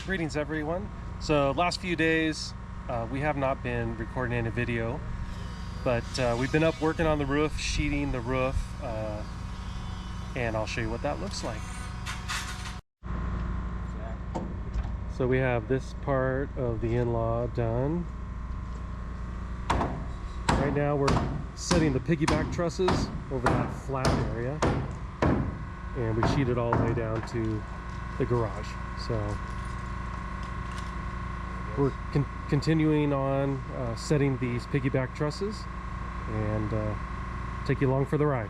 Greetings everyone. So last few days we have not been recording any video, but we've been up working on the roof, sheeting the roof, and I'll show you what that looks like. So we have this part of the in-law done. Right now we're setting the piggyback trusses over that flat area, and we sheet it all the way down to the garage. So we're continuing on setting these piggyback trusses, and take you along for the ride.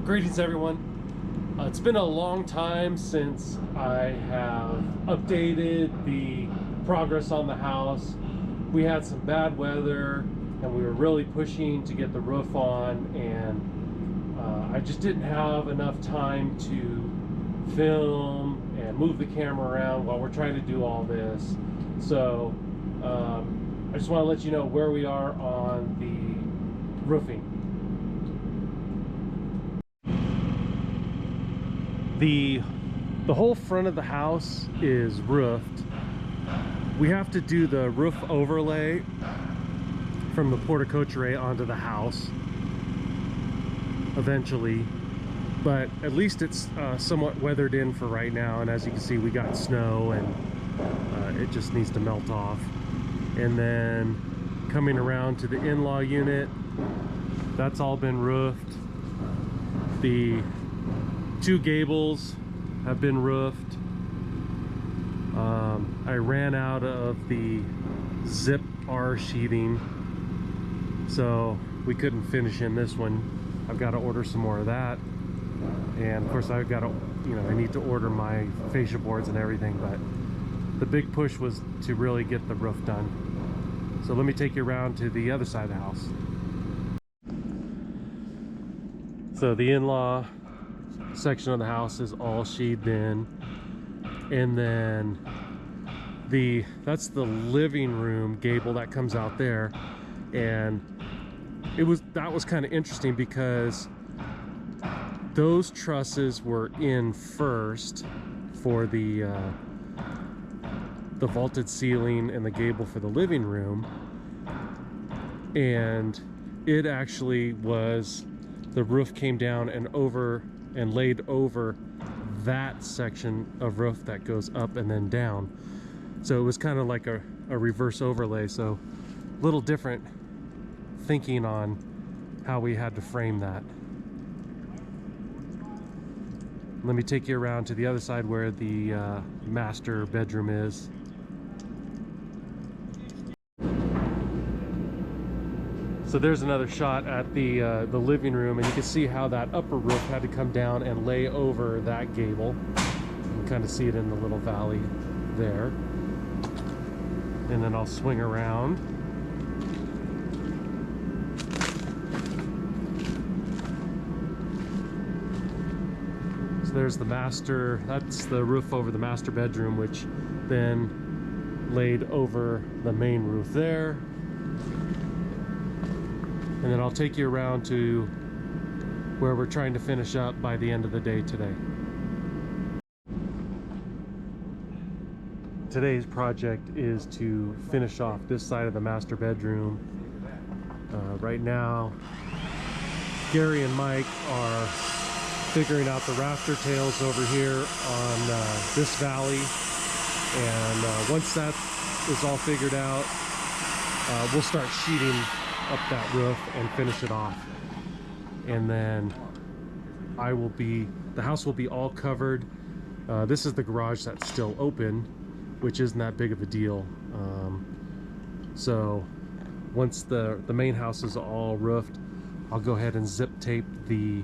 Greetings everyone. It's been a long time since I have updated the progress on the house. We had some bad weather and we were really pushing to get the roof on, and I just didn't have enough time to film and move the camera around while we're trying to do all this. So I just want to let you know where we are on the roofing. The whole front of the house is roofed. We have to do the roof overlay from the porticotere onto the house eventually, but at least it's somewhat weathered in for right now. And as you can see, we got snow, and it just needs to melt off. And then coming around to the in-law unit, that's all been roofed. The two gables have been roofed. I ran out of the zip R sheathing, so we couldn't finish in this one. I've got to order some more of that, and of course I've got to, I need to order my fascia boards and everything. But the big push was to really get the roof done. So let me take you around to the other side of the house. So the in-law section of the house is all sheathed in, and then that's the living room gable that comes out there. And that was kind of interesting because those trusses were in first for the vaulted ceiling and the gable for the living room, and it actually was, the roof came down and laid over that section of roof that goes up and then down. So it was kind of like a reverse overlay. So a little different thinking on how we had to frame that. Let me take you around to the other side where the master bedroom is. So there's another shot at the living room, and you can see how that upper roof had to come down and lay over that gable. You can kind of see it in the little valley there. And then I'll swing around. So there's the master, that's the roof over the master bedroom, which then laid over the main roof there. And then I'll take you around to where we're trying to finish up by the end of the day today. Today's project is to finish off this side of the master bedroom. Right now, Gary and Mike are figuring out the rafter tails over here on this valley. And once that is all figured out, we'll start sheeting up that roof and finish it off. And then the house will be all covered. This is the garage that's still open, which isn't that big of a deal. So once the main house is all roofed, I'll go ahead and zip tape the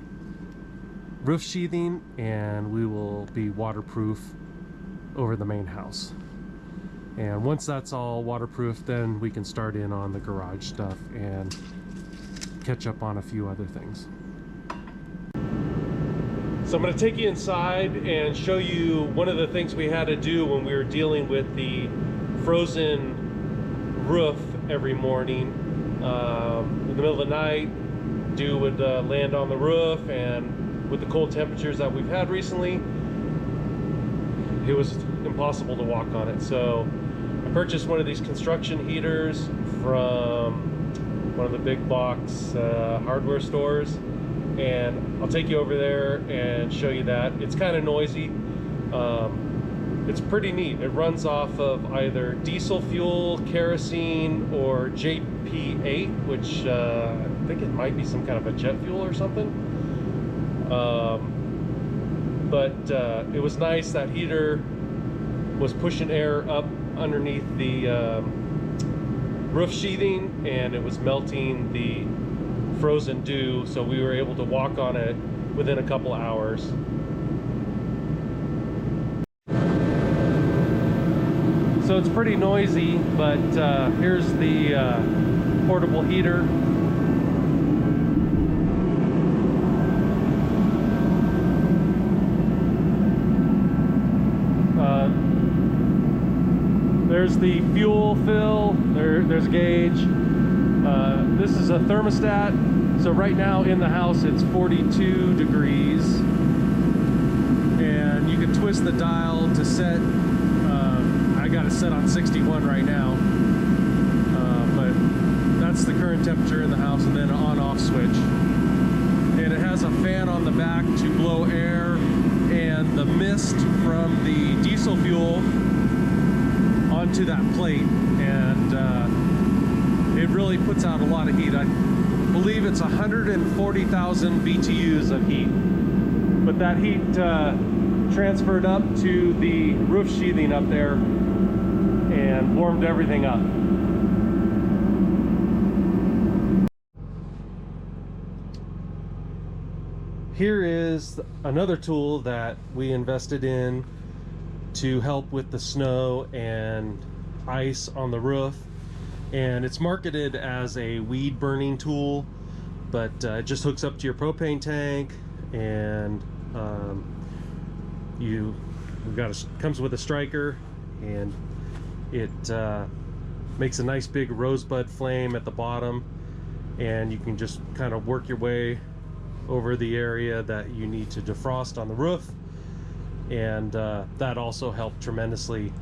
roof sheathing, and we will be waterproof over the main house. And once that's all waterproof, then we can start in on the garage stuff and catch up on a few other things. So I'm going to take you inside and show you one of the things we had to do when we were dealing with the frozen roof every morning. In the middle of the night, dew would land on the roof, and with the cold temperatures that we've had recently, it was impossible to walk on it. So I purchased one of these construction heaters from one of the big box hardware stores, and I'll take you over there and show you that. It's kind of noisy. It's pretty neat. It runs off of either diesel fuel, kerosene, or JP8, which I think it might be some kind of a jet fuel or something. But it was nice. That heater was pushing air up underneath the roof sheathing, and it was melting the frozen dew, so we were able to walk on it within a couple hours. So it's pretty noisy, but here's the portable heater. There's the fuel fill, there's a gauge. This is a thermostat, so right now in the house it's 42 degrees, and you can twist the dial to set. I got it set on 61 right now, but that's the current temperature in the house, and then an on-off switch. And it has a fan on the back to blow air and the mist from the diesel fuel onto that plate, and it really puts out a lot of heat. I believe it's 140,000 BTUs of heat, but that heat transferred up to the roof sheathing up there and warmed everything up. Here is another tool that we invested in to help with the snow and ice on the roof, and it's marketed as a weed burning tool, but it just hooks up to your propane tank, and comes with a striker, and it makes a nice big rosebud flame at the bottom, and you can just kind of work your way over the area that you need to defrost on the roof, and that also helped tremendously.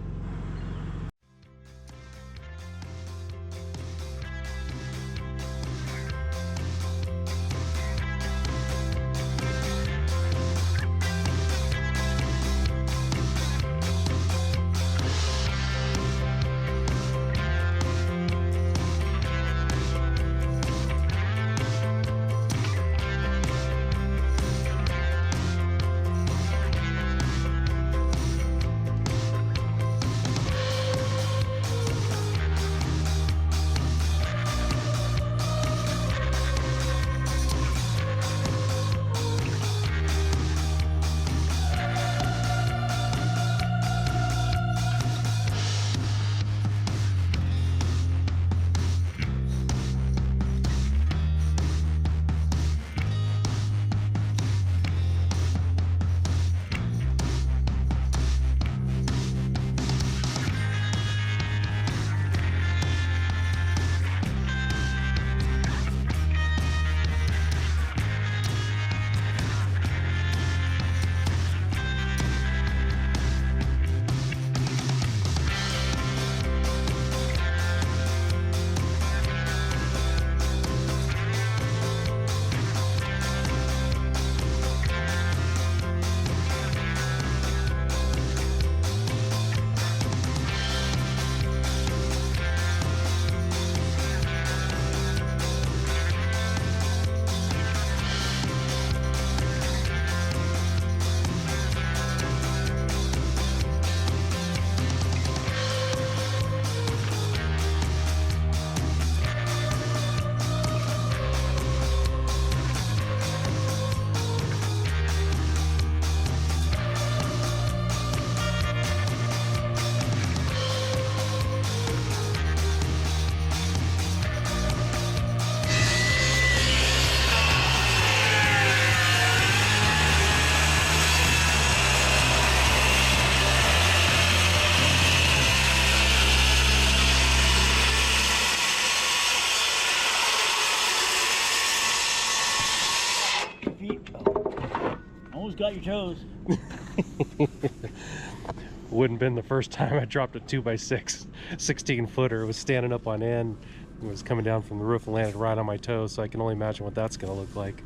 got your toes. Wouldn't been the first time I dropped a 2x6 16-footer. It was standing up on end. It was coming down from the roof and landed right on my toes, so I can only imagine what that's going to look like.